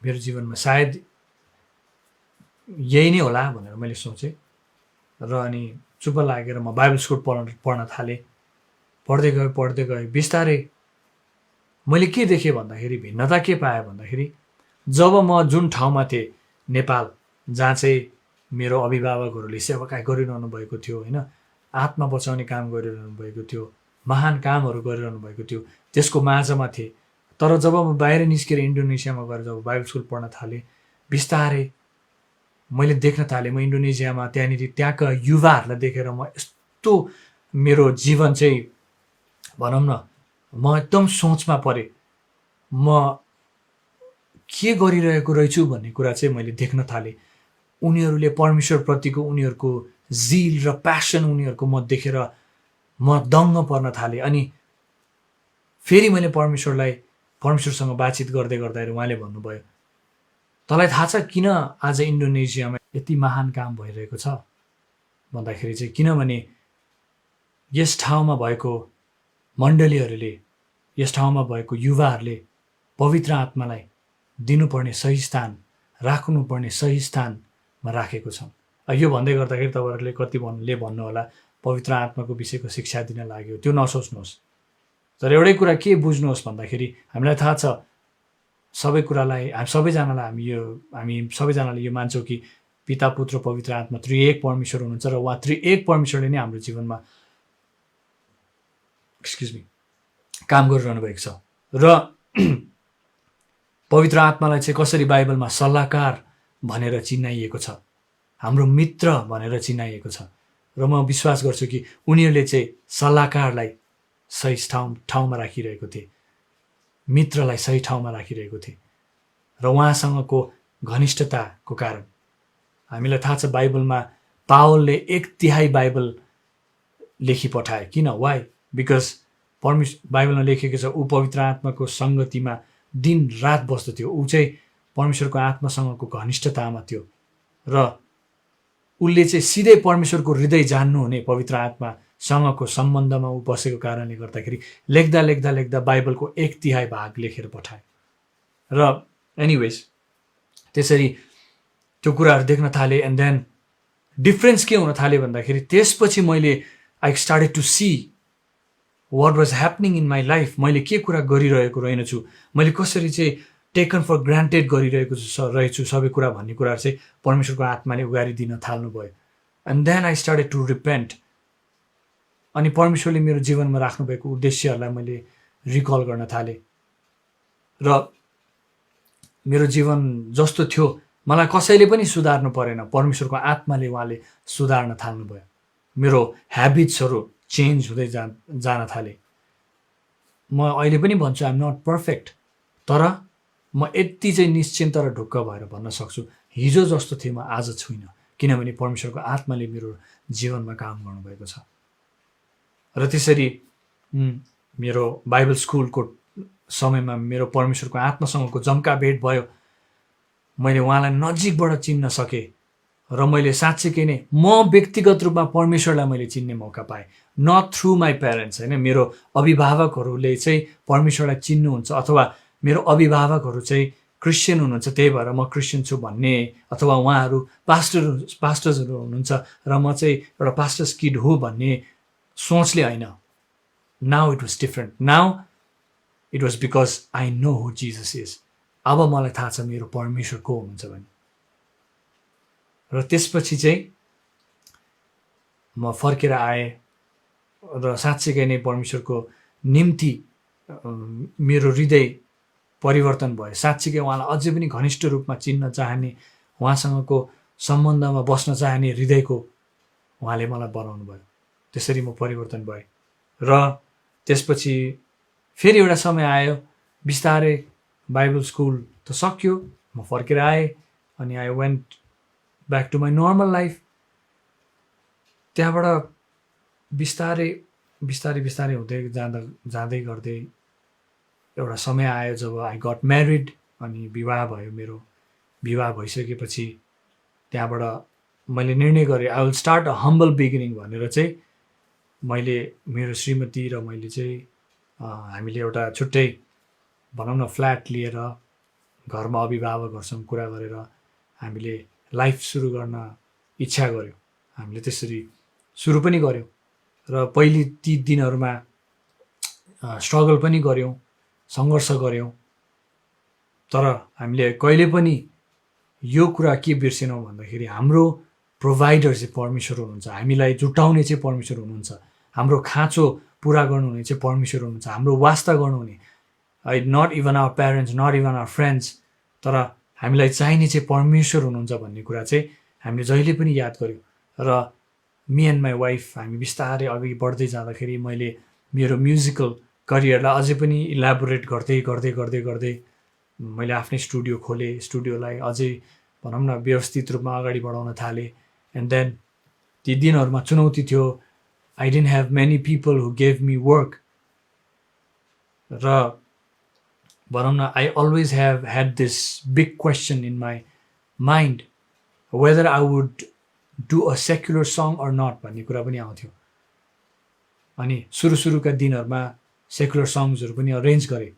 मेरो जीवनमा सायद यही नै होला भनेर मैले सोचेँ। र अनि चुप लागेर म बाइबल स्कुल पढ्न थालेँ। पढ्दै गएँ बिस्तारै। मैले के देखेँ भन्दाखेरि, भिन्नता के पाएँ भन्दाखेरि, जब म जुन ठाउँमा थिएँ नेपाल, जहाँ चाहिँ मेरो अभिभावकहरूले सेवाकाई गरिरहनु भएको थियो होइन, आत्मा बचाउने काम गरिरहनु भएको थियो, महान कामहरू गरिरहनु भएको थियो, त्यसको माझमा थिएँ। तर जब म बाहिर निस्केर इन्डोनेसियामा गएर जब बाइबल स्कुल पढ्न थालेँ, बिस्तारै मैले देख्न थालेँ म इन्डोनेसियामा त्यहाँका युवाहरूलाई देखेर म यस्तो मेरो जीवन चाहिँ भनौँ न म एकदम सोचमा परेँ, म के गरिरहेको रहेछु भन्ने कुरा चाहिँ मैले देख्न थालेँ। उनीहरूले परमेश्वरप्रतिको उनीहरूको जिल र प्यासन उनीहरूको म देखेर म दङ्ग पर्न थालेँ। अनि फेरि मैले परमेश्वरसँग बातचित गर्दै उहाँले भन्नुभयो, तँलाई थाहा छ किन आज इन्डोनेसियामा यति महान काम भइरहेको छ भन्दाखेरि चाहिँ, किनभने यस ठाउँमा भएको मण्डलीहरूले, यस ठाउँमा भएको युवाहरूले पवित्र आत्मालाई दिनुपर्ने सही स्थान, राख्नुपर्ने सही स्थानमा राखेको छ। यो भन्दै गर्दाखेरि तपाईँहरूले कतिले भन्नुहोला पवित्र आत्माको विषयको शिक्षा दिन लाग्यो, त्यो नसोच्नुहोस्। तर एउटै कुरा के बुझ्नुहोस् भन्दाखेरि, हामीलाई थाहा छ सबै कुरालाई, हामी सबैजनाले यो मान्छौँ कि पिता पुत्र पवित्र आत्मा त्रिएक परमेश्वर हुनुहुन्छ र उहाँ त्रिएक परमेश्वरले नै हाम्रो जीवनमा काम गरिरहनु भएको छ। र पवित्र आत्मालाई चाहिँ कसरी बाइबलमा सल्लाहकार भनेर चिनाइएको छ, हाम्रो मित्र भनेर चिनाइएको छ। र म विश्वास गर्छु कि उनीहरूले चाहिँ सल्लाहकारलाई सही ठाउँमा राखिरहेको थिए, मित्रलाई सही ठाउँमा राखिरहेको थिए। र उहाँसँगको घनिष्ठताको कारण हामीलाई थाहा छ बाइबलमा पावलले 1/3 बाइबल लेखी पठाए। किन? वाइ? बिकज बाइबलमा लेखेको छ ऊ पवित्र आत्माको सङ्गतिमा दिन रात बस्दथ्यो। ऊ चाहिँ परमेश्वरको आत्मासँगको घनिष्ठतामा थियो र उसले चाहिँ सिधै परमेश्वरको हृदय जान्नुहुने पवित्र आत्मासँगको सम्बन्धमा ऊ बसेको कारणले गर्दाखेरि लेख्दा बाइबलको 1/3 भाग लेखेर पठाए। र एनिवेज त्यसरी त्यो कुराहरू देख्न थालेँ। एन्ड देन डिफ्रेन्स के हुन थाल्यो भन्दाखेरि, त्यसपछि मैले I started to see what was happening in my life. मैले के कुरा गरिरहेको रहेनछु, मैले कसरी चाहिँ टेकन फर ग्रान्टेड गरिरहेको रहेछु सबै कुरा भन्ने कुराहरू चाहिँ परमेश्वरको आत्माले उगारिदिन थाल्नुभयो। And then I started to repent. अनि परमेश्वरले मेरो जीवनमा राख्नुभएको उद्देश्यहरूलाई मैले रिकल गर्न थालेँ र मेरो जीवन जस्तो थियो मलाई कसैले पनि सुधार्नु परेन, परमेश्वरको आत्माले उहाँले सुधार्न थाल्नुभयो। मेरो ह्याबिट्सहरू चेन्ज हुँदै जान थाले। म अहिले पनि भन्छु आइएम नट पर्फेक्ट, तर म यति चाहिँ निश्चिन्त र ढुक्क भएर भन्न सक्छु हिजो जस्तो थिएँ म आज छुइनँ, किनभने परमेश्वरको आत्माले मेरो जीवनमा काम गर्नुभएको छ। र त्यसरी मेरो बाइबल स्कुलको समयमा मेरो परमेश्वरको आत्मासँगको जम्का भेट भयो। मैले उहाँलाई नजिकबाट चिन्न सकेँ र मैले साँच्चीकै नै म व्यक्तिगत रूपमा परमेश्वरलाई मैले चिन्ने मौका पाएँ, नट थ्रु माई प्यारेन्ट्स, होइन। मेरो अभिभावकहरूले चाहिँ परमेश्वरलाई चिन्नुहुन्छ अथवा मेरो अभिभावकहरू चाहिँ क्रिस्चियन हुनुहुन्छ त्यही भएर म क्रिस्चियन छु भन्ने, अथवा उहाँहरू पास्टर्सहरू हुनुहुन्छ र म चाहिँ एउटा पास्टर्स किड हो भन्ने सोचले होइन। Now it was different, now it was because I know who Jesus is. अब मलाई थाहा छ मेरो परमेश्वर को हुनुहुन्छ भने। र त्यसपछि चाहिँ म फर्केर आएँ र साँच्चीकै नै परमेश्वरको निम्ति मेरो हृदय परिवर्तन भयो। साँच्चीकै उहाँलाई अझै पनि घनिष्ठ रूपमा चिन्न चाहने, उहाँसँगको सम्बन्धमा बस्न चाहने हृदयको उहाँले मलाई बनाउनु भयो। त्यसरी म परिवर्तन भएँ। र त्यसपछि फेरि एउटा समय आयो, बिस्तारै बाइबल स्कुल त सक्यो, म फर्केर आएँ अनि I went back to my normal life. त्यहाँबाट बिस्तारै बिस्तारै बिस्तारै हुँदै जाँदै गर्दै एउटा समय आयो जब आई गट म्यारिड, अनि विवाह भयो। मेरो विवाह भइसकेपछि त्यहाँबाट मैले निर्णय गरेँ I will start a humble beginning भनेर चाहिँ मैले मेरो श्रीमती र मैले चाहिँ हामीले एउटा छुट्टै भनौँ न फ्ल्याट लिएर घरमा अभिभावकहरूसँग कुरा गरेर हामीले लाइफ सुरु गर्न इच्छा गऱ्यौँ। हामीले त्यसरी सुरु पनि गऱ्यौँ र पहिले ती दिनहरूमा स्ट्रगल पनि गऱ्यौँ, सङ्घर्ष गऱ्यौँ, तर हामीले कहिले पनि यो कुरा के बिर्सेनौँ भन्दाखेरि हाम्रो प्रोभाइडर चाहिँ परमेश्वर हुनुहुन्छ, हामीलाई जुटाउने चाहिँ परमेश्वर हुनुहुन्छ, हाम्रो खाँचो पुरा गर्नुहुने चाहिँ परमेश्वर हुनुहुन्छ, हाम्रो वास्ता गर्नुहुने, not even our parents, not even our friends, तर हामीलाई चाहिने चाहिँ परमेश्वर हुनुहुन्छ भन्ने कुरा चाहिँ हामीले जहिले पनि याद गऱ्यौँ। र मी एन्ड माई वाइफ हामी बिस्तारै अघि बढ्दै जाँदाखेरि मैले मेरो म्युजिकल करियरलाई अझै पनि इलाबोरेट गर्दै गर्दै गर्दै गर्दै मैले आफ्नै स्टुडियो खोलेँ, स्टुडियोलाई अझै भनौँ न व्यवस्थित रूपमा अगाडि बढाउन थालेँ। एन्ड देन ती दिनहरूमा चुनौती थियो, I didn't have many people who gave me work, र भनौँ न I always had this big question in my mind whether I would do a secular song or not भन्ने कुरा पनि आउँथ्यो। अनि सुरुका दिनहरूमा सेक्युलर सङ्ग्सहरू पनि अरेन्ज गरेँ,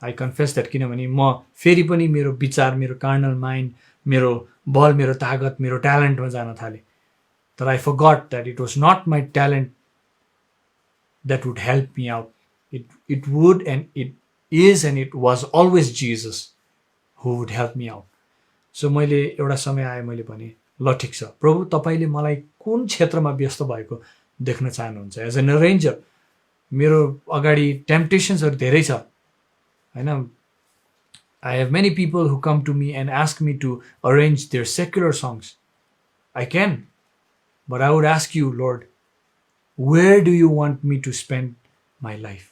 आई कन्फेस द्याट, किनभने म फेरि पनि मेरो विचार, मेरो कार्नल माइन्ड, मेरो बल, मेरो तागत, मेरो ट्यालेन्टमा जान थालेँ। तर I forgot that it was not my talent that would help me out, it would and it is and it was always Jesus who would help me out. So मैले एउटा समय आएँ, मैले भने ल ठिक छ प्रभु, तपाईँले मलाई कुन क्षेत्रमा व्यस्त भएको देख्न चाहनुहुन्छ। एज एन अरेन्जर मेरो अगाडि टेम्पटेसन्सहरू धेरै छ, होइन। I have many people who come to me and ask me to arrange their secular songs. I can, but I would ask you Lord, where do you want me to spend my life?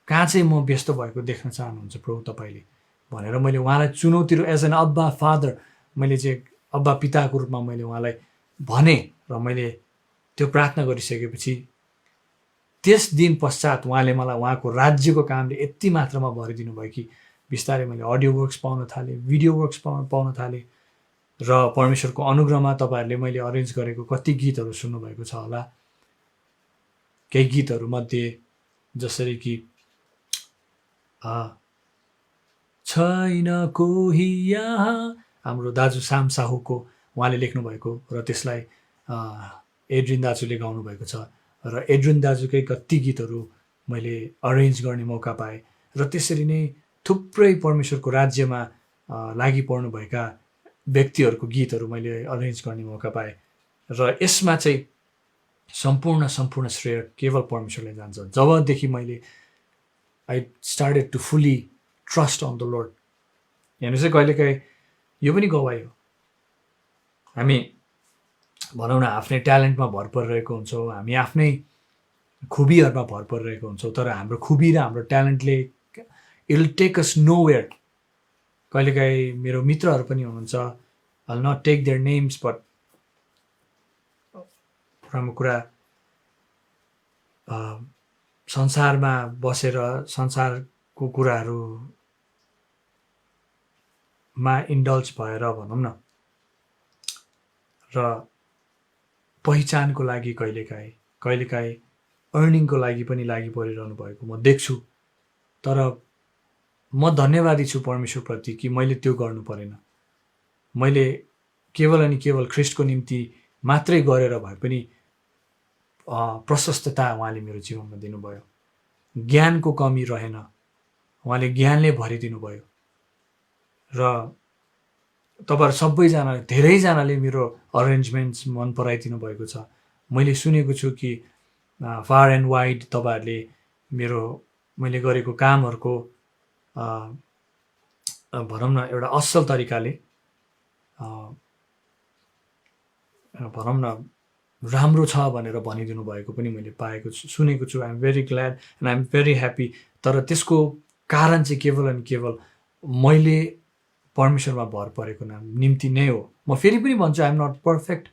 कहाँ चाहिँ म व्यस्त भएको देख्न चाहनुहुन्छ प्रभु तपाईँले भनेर मैले उहाँलाई चुनौतीहरू एज एन अब्बा फादर, मैले चाहिँ अब्बा पिताको रूपमा मैले उहाँलाई भने र मैले त्यो प्रार्थना गरिसकेपछि त्यस दिन पश्चात उहाँले मलाई उहाँको राज्यको कामले यति मात्रामा भरिदिनु भयो कि बिस्तारै मैले अडियो वर्क्स पाउन थालेँ, भिडियो वर्क्स पाउन थालेँ। र परमेश्वरको अनुग्रहमा तपाईँहरूले मैले अरेन्ज गरेको कति गीतहरू सुन्नुभएको छ होला। केही गीतहरूमध्ये जसरी कि छैन कोही यहाँ, हाम्रो दाजु साम साहुको उहाँले लेख्नुभएको र त्यसलाई एड्रिन दाजुले गाउनुभएको छ। र एड्रिन दाजुकै कति गीतहरू मैले अरेन्ज गर्ने मौका पाएँ। र त्यसरी नै थुप्रै परमेश्वरको राज्यमा लागि पर्नुभएका व्यक्तिहरूको गीतहरू मैले अरेन्ज गर्ने मौका पाएँ। र यसमा चाहिँ सम्पूर्ण श्रेय केवल परमेश्वरले जान्छ। जबदेखि मैले I started to fully trust on the Lord. हेर्नुहोस् है, कहिलेकाहीँ यो पनि गवाई हो। हामी भनौँ न आफ्नै ट्यालेन्टमा भर परिरहेको हुन्छौँ, हामी आफ्नै खुबीहरूमा भर परिरहेको हुन्छौँ, तर हाम्रो खुबी र हाम्रो ट्यालेन्टले it will take us nowhere. कहिलेकाहीँ मेरो मित्रहरू पनि हुनुहुन्छ, I will not take their names, but राम्रो कुरा संसारमा बसेर संसारको कुराहरूमा इन्डल्ज भएर भनौँ न र पहिचानको लागि कहिलेकाहीँ अर्निङको लागि पनि लागि परिरहनु भएको म देख्छु। तर म धन्यवादी छु परमेश्वरप्रति कि मैले त्यो गर्नु परेन। मैले केवल अनि केवल ख्रिस्टको निम्ति मात्रै गरेर भए पनि प्रशस्तता उहाँले मेरो जीवनमा दिनुभयो। ज्ञानको कमी रहेन, उहाँले ज्ञानले भरिदिनु भयो। र तपाईँहरू सबैजनाले, धेरैजनाले मेरो अरेन्जमेन्ट्स मन पराइदिनु भएको छ। मैले सुनेको छु कि फार एन्ड वाइड तपाईँहरूले मैले गरेको कामहरूको भनौँ न एउटा असल तरिकाले भनौँ न राम्रो छ भनेर भनिदिनु भएको पनि मैले पाएको छु, सुनेको छु। I am very glad and I am very happy. तर त्यसको कारण चाहिँ केवल अनि केवल मैले परमेश्वरमा भर परेको निम्ति नै हो। म फेरि पनि भन्छु, आइ एम नट पर्फेक्ट,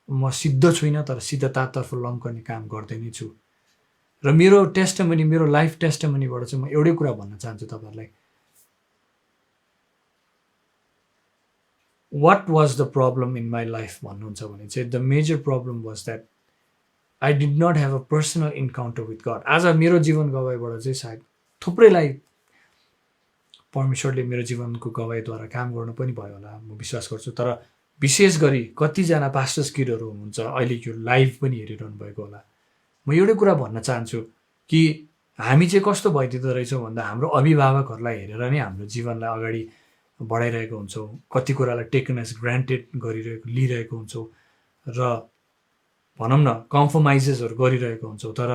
म सिद्ध छुइनँ, तर सिद्धतातर्फ लम्कने काम गर्दै नै छु। र मेरो टेस्टमनी, मेरो लाइफ टेस्टमनीबाट चाहिँ म एउटै कुरा भन्न चाहन्छु तपाईँहरूलाई। What was the problem in my life भन्नुहुन्छ भने चाहिँ the major problem was that I did not have a personal encounter with God. आज मेरो जीवन गवाईबाट चाहिँ सायद थुप्रैलाई परमेश्वरले मेरो जीवनको गवाईद्वारा काम गर्नु पनि भयो होला, म विश्वास गर्छु। तर विशेष गरी कतिजना पास्टर्स किडहरू हुनुहुन्छ अहिले यो लाइभ पनि हेरिरहनु भएको होला, म एउटै कुरा भन्न चाहन्छु कि हामी चाहिँ कस्तो भइदिँदो रहेछौँ भन्दा हाम्रो अभिभावकहरूलाई हेरेर नै हाम्रो जीवनलाई अगाडि बढाइरहेको हुन्छौँ। कति कुरालाई टेकन एज ग्रान्टेड लिइरहेको हुन्छौँ र भनौँ न कम्प्रोमाइजेसहरू गरिरहेको हुन्छौँ। तर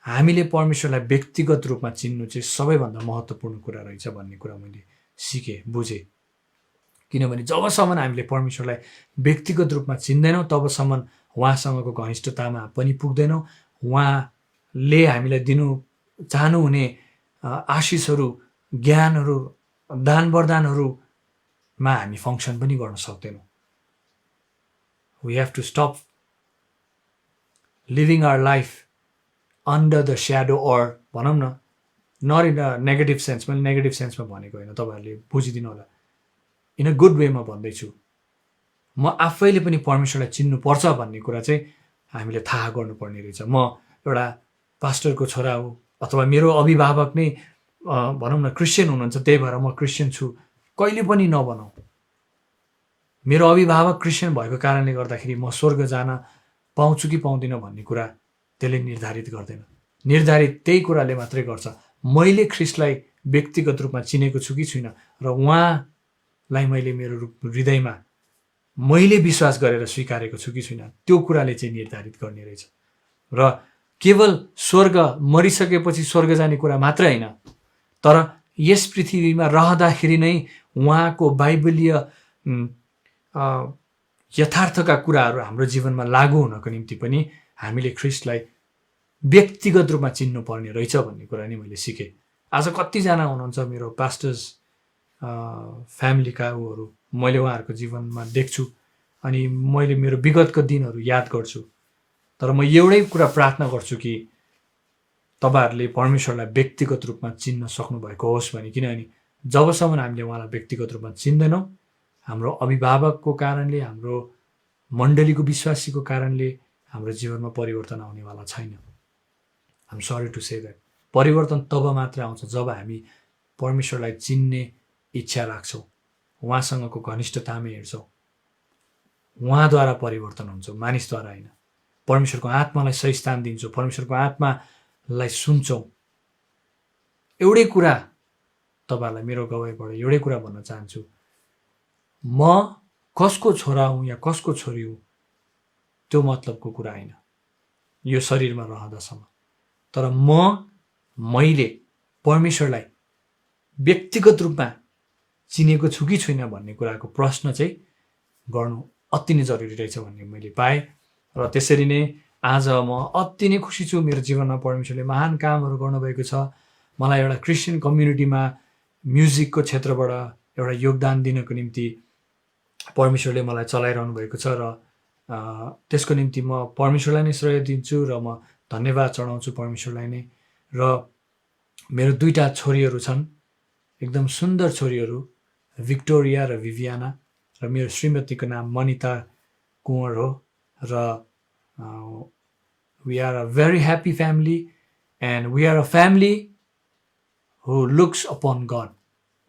हामीले परमेश्वरलाई व्यक्तिगत रूपमा चिन्नु चाहिँ सबैभन्दा महत्त्वपूर्ण कुरा रहेछ भन्ने कुरा मैले सिकेँ, बुझेँ। किनभने जबसम्म हामीले परमेश्वरलाई व्यक्तिगत रूपमा चिन्दैनौँ तबसम्म उहाँसँगको घनिष्ठतामा पनि पुग्दैनौँ। उहाँले हामीलाई दिनु चाहनुहुने आशिषहरू, ज्ञानहरू, दान वरदानहरूमा हामी फङ्सन पनि गर्न सक्दैनौँ। We have to stop living our life under the shadow, or भनौँ न not in a negative sense, मैले नेगेटिभ सेन्समा भनेको होइन, तपाईँहरूले बुझिदिनु होला, इन अ गुड वेमा भन्दैछु। म आफैले पनि परमेश्वरलाई चिन्नुपर्छ भन्ने कुरा चाहिँ हामीले थाहा गर्नुपर्ने रहेछ। म एउटा पास्टरको छोरा हो, अथवा मेरो अभिभावक नै भनौँ न क्रिस्चियन हुनुहुन्छ, त्यही भएर म क्रिस्चियन छु, कहिले पनि नबनाऊ। मेरो अभिभावक क्रिस्चियन भएको कारणले गर्दाखेरि म स्वर्ग जान पाउँछु कि पाउँदिनँ भन्ने कुरा त्यसले निर्धारित गर्दैन। निर्धारित त्यही कुराले मात्रै गर्छ, मैले ख्रिस्टलाई व्यक्तिगत रूपमा चिनेको छु कि छुइनँ, र उहाँलाई मैले मेरो हृदयमा मैले विश्वास गरेर स्वीकारेको छु कि छुइनँ, त्यो कुराले चाहिँ निर्धारित गर्ने रहेछ। र केवल स्वर्ग मरिसकेपछि स्वर्ग जाने कुरा मात्रै होइन, तर यस पृथ्वीमा रहँदाखेरि नै उहाँको बाइबलीय यथार्थका कुराहरू हाम्रो जीवनमा लागू हुनको निम्ति पनि हामीले ख्रिस्टलाई व्यक्तिगत रूपमा चिन्नुपर्ने रहेछ भन्ने कुरा नै मैले सिकेँ। आज कतिजना हुनुहुन्छ मेरो पास्टर्स फ्यामिलीका उहरू, मैले उहाँहरूको जीवनमा देख्छु अनि मैले मेरो विगतको दिनहरू याद गर्छु। तर म एउटै कुरा प्रार्थना गर्छु कि तपाईँहरूले परमेश्वरलाई व्यक्तिगत रूपमा चिन्न सक्नुभएको होस् भने। किनभने जबसम्म हामीले उहाँलाई व्यक्तिगत रूपमा चिन्दैनौँ, हाम्रो अभिभावकको कारणले, हाम्रो मण्डलीको विश्वासीको कारणले हाम्रो जीवनमा परिवर्तन आउनेवाला छैन। I'm sorry to say that. परिवर्तन तब मात्र आउँछ जब हामी परमेश्वरलाई चिन्ने इच्छा राख्छौँ, उहाँसँगको घनिष्ठतामै हेर्छौँ। उहाँद्वारा परिवर्तन हुन्छ, मानिसद्वारा होइन। परमेश्वरको आत्मालाई सही स्थान दिन्छौँ, परमेश्वरको आत्मालाई सुन्छौँ। एउटै कुरा तपाईँहरूलाई मेरो गवाईबाट एउटै कुरा भन्न चाहन्छु, म कसको छोरा हुँ या कसको छोरी हुँ त्यो मतलबको कुरा होइन यो शरीरमा रहँदासम्म। तर मैले परमेश्वरलाई व्यक्तिगत रूपमा चिनेको छु कि छुइनँ भन्ने कुराको प्रश्न चाहिँ गर्नु अति नै जरुरी रहेछ भन्ने मैले पाएँ। र त्यसरी नै आज म अति नै खुसी छु, मेरो जीवनमा परमेश्वरले महान कामहरू गर्नुभएको छ। मलाई एउटा क्रिस्चियन कम्युनिटीमा म्युजिकको क्षेत्रबाट एउटा योगदान दिनको निम्ति परमेश्वरले मलाई चलाइरहनु भएको छ। र त्यसको निम्ति म परमेश्वरलाई नै श्रेय दिन्छु र म धन्यवाद चढाउँछु परमेश्वरलाई नै। र मेरो 2टा छोरीहरू छन्, एकदम सुन्दर छोरीहरू, भिक्टोरिया र भिभियाना। र मेरो श्रीमतीको नाम मनिता कुँवर हो। र we are a very happy family and we are a family who looks upon God.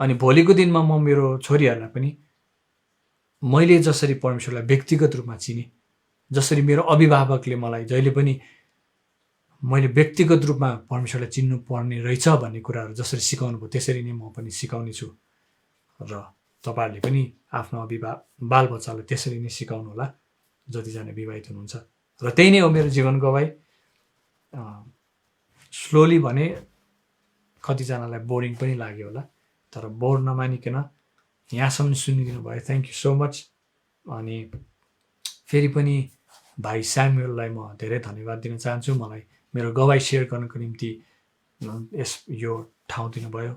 अनि भोलिको दिनमा म मेरो छोरीहरूलाई पनि मैले जसरी परमेश्वरलाई व्यक्तिगत रूपमा चिने, जसरी मेरो अभिभावकले मलाई जहिले पनि मैले व्यक्तिगत रूपमा परमेश्वरलाई चिन्नु पर्ने रहेछ भन्ने कुराहरू जसरी सिकाउनु भयो त्यसरी नै म पनि सिकाउने छु। र तपाईहरुले पनि आफ्नो बालबच्चालाई त्यसरी नै सिकाउनु होला जतिजना विवाहित हुनुहुन्छ। र त्यही नै हो मेरो जीवनको गवाई। स्लोली भने कतिजनालाई बोरिङ पनि लाग्यो होला, तर बोर नमानिकन यहाँसम्म सुनिदिनु भयो, थ्याङ्क यू सो मच। अनि फेरि पनि भाइ स्यामुएललाई म धेरै धन्यवाद दिन चाहन्छु, मलाई मेरो गवाई सेयर गर्नको निम्ति यो ठाउँ दिनुभयो।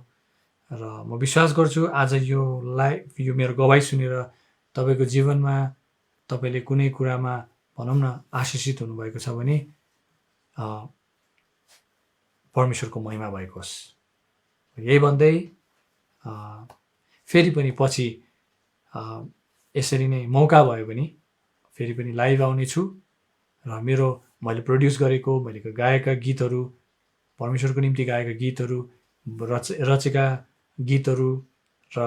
र म विश्वास गर्छु आज यो मेरो गवाई सुनेर तपाईँको जीवनमा तपाईँले कुनै कुरामा भनौँ न आशिषित हुनुभएको छ भने परमेश्वरको महिमा भएको होस्। यही भन्दै फेरि पनि पछि यसरी नै मौका भयो भने फेरि पनि लाइभ आउने छु। र मैले प्रड्युस गरेको, मैले गाएका गीतहरू, परमेश्वरको निम्ति गाएका गीतहरू, रचेका गीतहरू र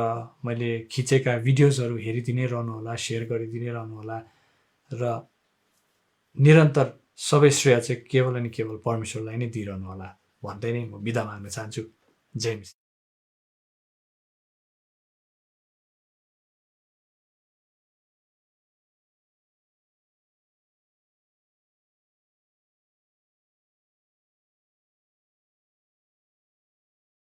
मैले खिचेका भिडियोजहरू हेरिदिनै रहनुहोला, सेयर गरिदिनै रहनुहोला। र निरन्तर सबै श्रेय चाहिँ केवल अनि केवल परमेश्वरलाई नै दिइरहनुहोला भन्दै नै म बिदा माग्न चाहन्छु। जय मसीह।